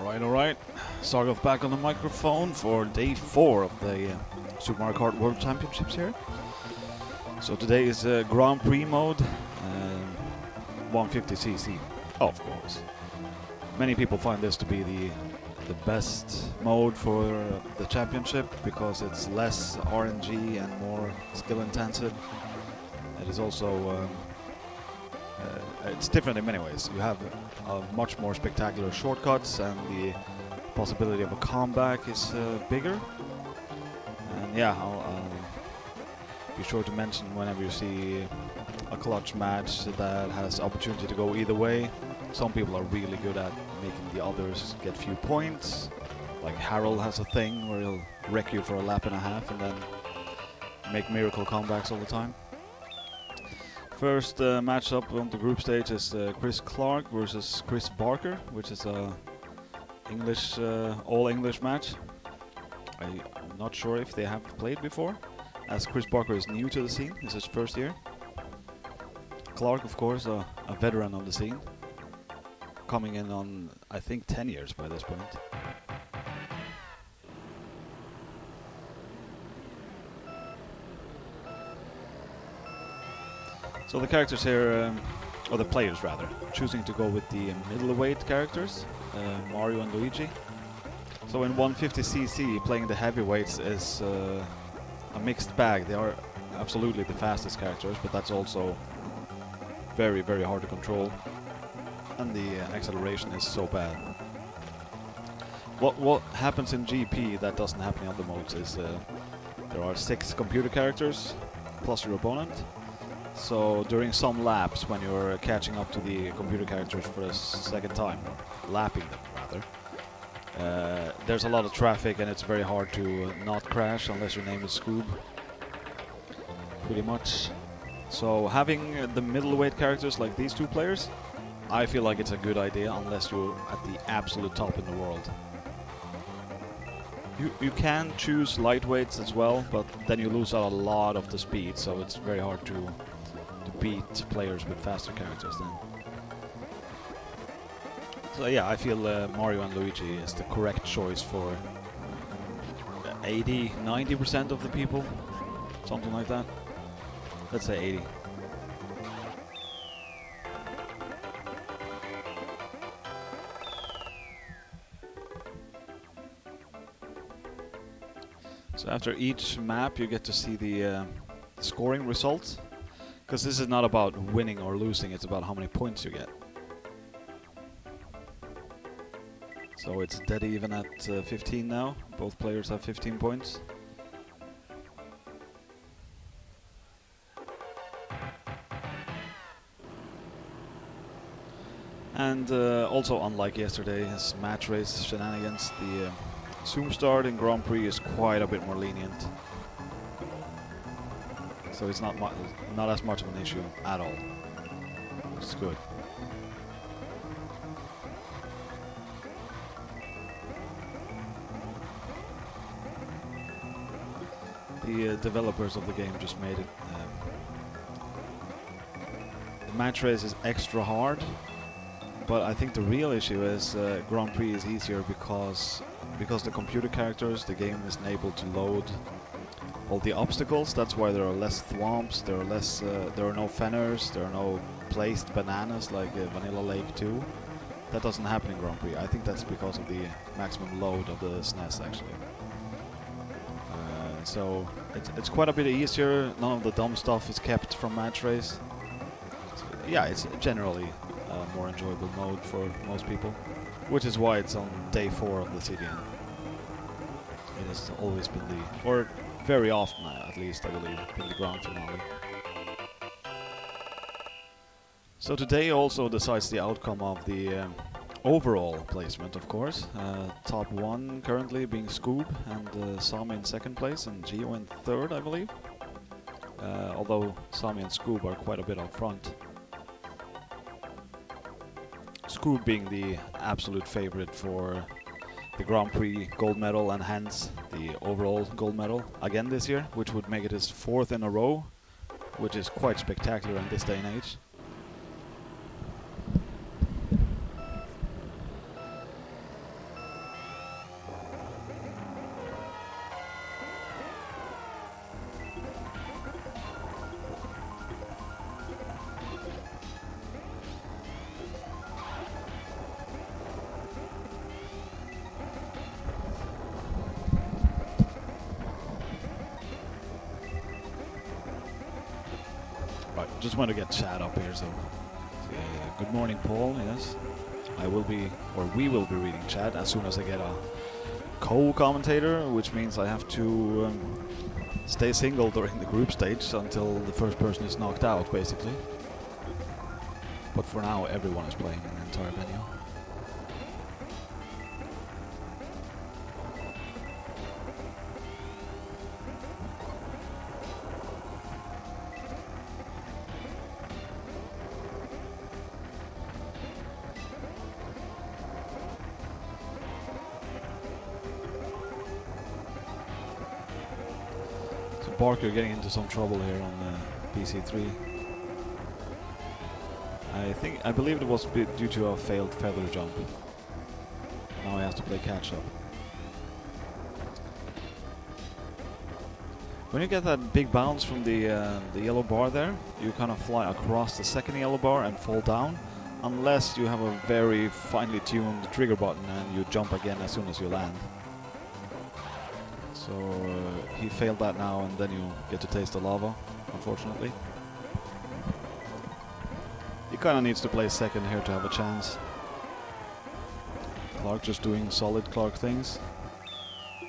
Alright. Sargoth back on the microphone for day 4 of the Super Mario Kart World Championships here. So today is Grand Prix mode, 150cc, of course. Many people find this to be the best mode for the championship because it's less RNG and more skill intensive. It is also it's different in many ways. You have much more spectacular shortcuts, and the possibility of a comeback is bigger. And yeah, I'll be sure to mention whenever you see a clutch match that has opportunity to go either way. Some people are really good at making the others get few points. Like Harold has a thing where he'll wreck you for a lap and a half and then make miracle comebacks all the time. First matchup on the group stage is Chris Clark versus Chris Barker, which is a English, all-English match. I'm not sure if they have played before, as Chris Barker is new to the scene. This is his first year. Clark, of course, a veteran of the scene, coming in on, I think, 10 years by this point. So the characters here, or the players rather, choosing to go with the middleweight characters, Mario and Luigi. So in 150cc, playing the heavyweights is a mixed bag. They are absolutely the fastest characters, but that's also very, very hard to control, and the acceleration is so bad. What happens in GP that doesn't happen in other modes is there are 6 computer characters plus your opponent. So during some laps, when you're catching up to the computer characters for the second time, lapping them rather, there's a lot of traffic and it's very hard to not crash unless your name is Scoob, pretty much. So having the middleweight characters like these two players, I feel like it's a good idea unless you're at the absolute top in the world. You can choose lightweights as well, but then you lose out a lot of the speed, so it's very hard to beat players with faster characters then. So yeah, I feel Mario and Luigi is the correct choice for 80–90% of the people, something like that. Let's say 80. So after each map you get to see the scoring results, because this is not about winning or losing, it's about how many points you get. So it's dead even at 15 now. Both players have 15 points. And also, unlike yesterday's match race shenanigans, the zoom start in Grand Prix is quite a bit more lenient. So it's not as much of an issue at all, which is good. The developers of the game just made it. The match race is extra hard, but I think the real issue is Grand Prix is easier because the computer characters, the game isn't able to load all the obstacles. That's why there are less thwomps, there are no fenners, there are no placed bananas like Vanilla Lake 2. That doesn't happen in Grand Prix. I think that's because of the maximum load of the SNES actually. So it's quite a bit easier. None of the dumb stuff is kept from match race. So yeah, it's generally a more enjoyable mode for most people, which is why it's on day 4 of the CDN. It has always been or very often at least, I believe, in the grand finale. So today also decides the outcome of the overall placement, of course. Top 1 currently being Scoob, and Sami in 2nd place, and Gio in 3rd, I believe. Although Sami and Scoob are quite a bit up front. Scoob being the absolute favorite for the Grand Prix gold medal, and hence the overall gold medal again this year, which would make it his 4th in a row, which is quite spectacular in this day and age. just want to get Chad up here, so good morning, Paul. Yes, I will be, or we will be reading chat as soon as I get a co-commentator, which means I have to stay single during the group stage until the first person is knocked out, basically. But for now, everyone is playing in the entire venue. Barker getting into some trouble here on PC3. I believe it was due to a failed feather jump. Now he has to play catch up. When you get that big bounce from the yellow bar there, you kind of fly across the second yellow bar and fall down, unless you have a very finely tuned trigger button and you jump again as soon as you land. So he failed that now, and then you get to taste the lava, unfortunately. He kind of needs to play second here to have a chance. Clark just doing solid Clark things.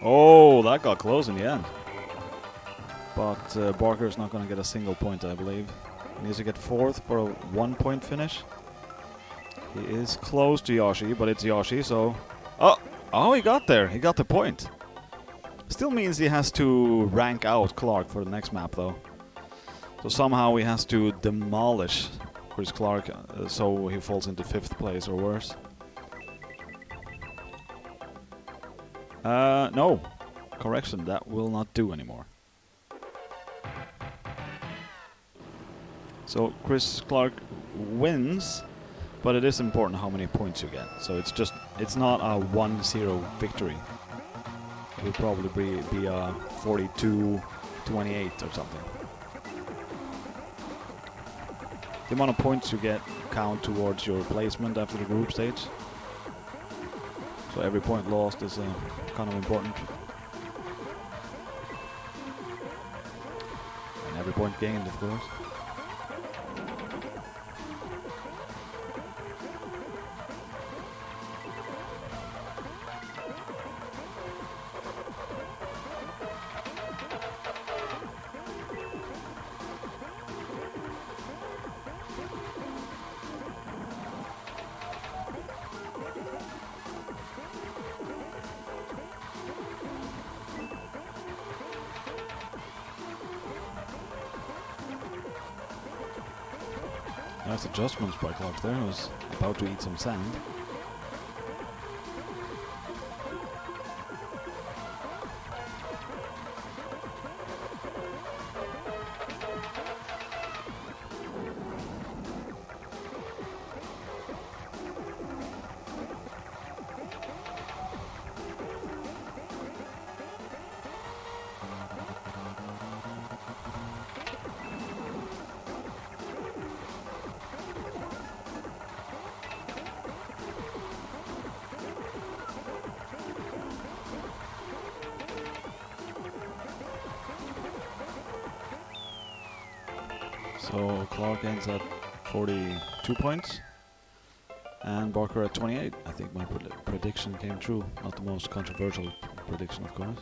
Oh, that got close in the end. But Barker is not going to get a single point, I believe. He needs to get fourth for a 1 point finish. He is close to Yoshi, but it's Yoshi, so... Oh, he got there. He got the point. Still means he has to rank out Clark for the next map, though. So somehow he has to demolish Chris Clark, so he falls into 5th place or worse. No. Correction, that will not do anymore. So Chris Clark wins, but it is important how many points you get. So it's not a 1-0 victory. It will probably be a 42-28 or something. The amount of points you get count towards your placement after the group stage. So every point lost is kind of important. And every point gained, of course. Nice adjustments by Clark there. He was about to eat some sand. So Clark ends at 42 points and Barker at 28. I think my prediction came true. Not the most controversial prediction, of course.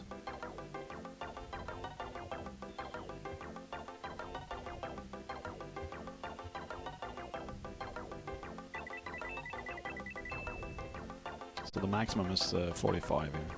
So the maximum is 45 here.